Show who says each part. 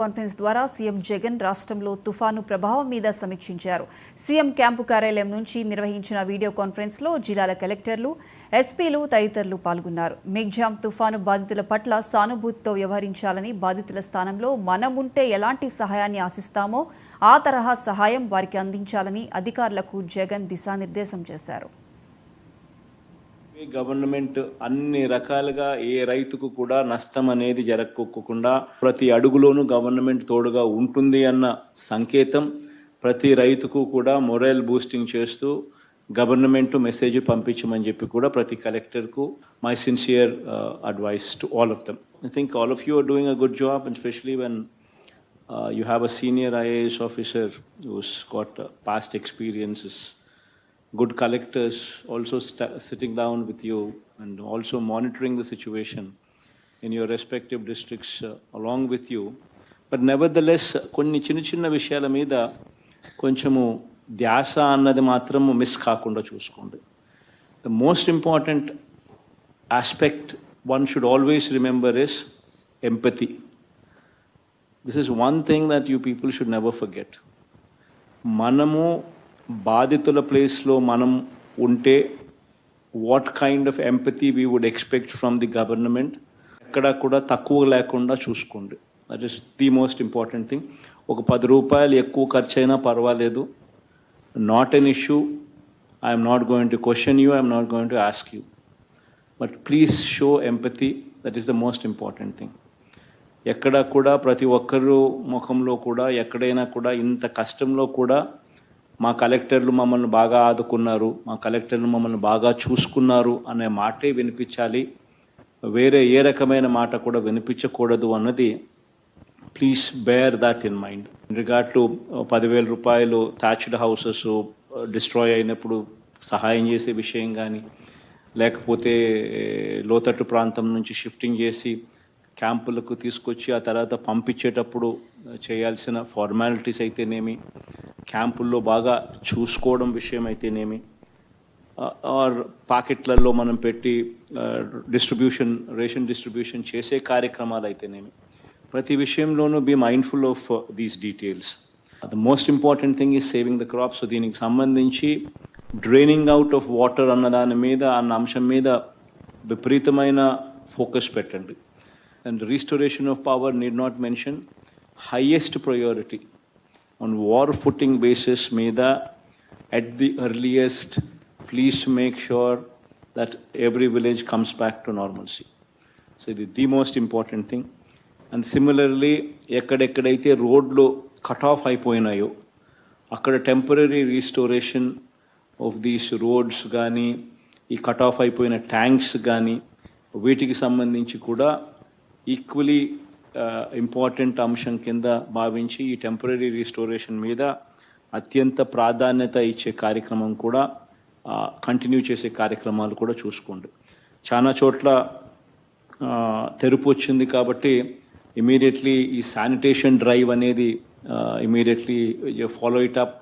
Speaker 1: Conference ద్వారా CM Jagan రాష్ట్రంలో తుఫాను ప్రభావం మీద సమీక్షించారు. సీఎం క్యాంపు కార్యాలయం నుంచి నిర్వహించిన వీడియో కాన్ఫరెన్స్లో జిల్లాల కలెక్టర్లు, ఎస్పీలు తదితరులు పాల్గొన్నారు. మిగ్జామ్ తుఫాను బాధితుల పట్ల సానుభూతితో వ్యవహరించాలని, బాధితుల స్థానంలో మనం ఉంటే ఎలాంటి సహాయాన్ని ఆశిస్తామో ఆ తరహా సహాయం వారికి అందించాలని అధికారులకు జగన్ దిశానిర్దేశం చేశారు.
Speaker 2: గవర్నమెంట్ అన్ని రకాలుగా ఏ రైతుకు కూడా నష్టం అనేది జరగకోకుండా ప్రతి అడుగులోనూ గవర్నమెంట్ తోడుగా ఉంటుంది అన్న సంకేతం ప్రతి రైతుకు కూడా మొరల్ బూస్టింగ్ చేస్తూ గవర్నమెంట్ మెసేజ్ పంపించమని చెప్పి కూడా ప్రతి కలెక్టర్కు my sincere advice to all of them. I think all of you are doing a good job, and especially when you have a senior IAS officer who's got past experiences, good collectors also sitting down with you and also monitoring the situation in your respective districts along with you. But nevertheless, కొన్ని చిన్న చిన్న విషయాల మీద కొంచెము ధ్యాస అన్నది మాత్రం miss కాకుండా చూసుకోండి. The most important aspect one should always remember is empathy. This is one thing that you people should never forget. మనము బాధితుల ప్లేస్లో మనం ఉంటే what kind of empathy we would expect from the government ఎక్కడ కూడా తక్కువ లేకుండా చూసుకోండి. That is the most important thing. ఒక 10 రూపాయలు ఎక్కువ ఖర్చు అయినా పర్వాలేదు, not an issue. I'm not going to question you, I'm not going to ask you, but please show empathy. That is the most important thing. ఎక్కడ కూడా ప్రతి ఒక్కరు ముఖంలో కూడా ఎక్కడైనా కూడా ఇంత కష్టంలో కూడా మా కలెక్టర్లు మమ్మల్ని బాగా ఆదుకున్నారు, మా కలెక్టర్లు మమ్మల్ని బాగా చూసుకున్నారు అనే మాటే వినిపించాలి. వేరే ఏ రకమైన మాట కూడా వినిపించకూడదు అన్నది please bear that in mind. In regard to 10,000 రూపాయలు థ్యాచ్డ్ హౌసెస్ డిస్ట్రాయ్ అయినప్పుడు సహాయం చేసే విషయం కానీ, లేకపోతే లోతట్టు ప్రాంతం నుంచి షిఫ్టింగ్ చేసి క్యాంపులకు తీసుకొచ్చి ఆ తర్వాత పంపించేటప్పుడు చేయాల్సిన ఫార్మాలిటీస్ అయితేనేమి, క్యాంపుల్లో బాగా చూసుకోవడం విషయం అయితేనేమి, ఆర్ పాకెట్లలో మనం పెట్టి రేషన్ డిస్ట్రిబ్యూషన్ చేసే కార్యక్రమాలు అయితేనేమి, ప్రతి విషయంలోనూ be mindful of these details. The most important thing is saving the crops. దీనికి సంబంధించి డ్రైనింగ్ అవుట్ ఆఫ్ వాటర్ అన్న దాని మీద, అన్న అంశం మీద విపరీతమైన ఫోకస్ పెట్టండి. And restoration of power need not mention. Highest priority on war footing basis మీద at the earliest, please make sure that every village comes back to normalcy. So the most important thing. And similarly, ఎక్కడెక్కడైతే రోడ్లు cut off అయిపోయినాయో అక్కడ temporary restoration of these roads కానీ, ఈ cut off అయిపోయిన tanks కానీ, వీటికి సంబంధించి కూడా ఈక్వలీ ఇంపార్టెంట్ అంశం కింద భావించి ఈ టెంపరీ రీస్టోరేషన్ మీద అత్యంత ప్రాధాన్యత ఇచ్చే కార్యక్రమం కూడా కంటిన్యూ చేసే కార్యక్రమాలు కూడా చూసుకోండి. చాలా చోట్ల తెరుపు వచ్చింది కాబట్టి ఇమీడియట్లీ ఈ శానిటేషన్ డ్రైవ్ అనేది ఇమీడియట్లీ ఫాలో ఇట్ అప్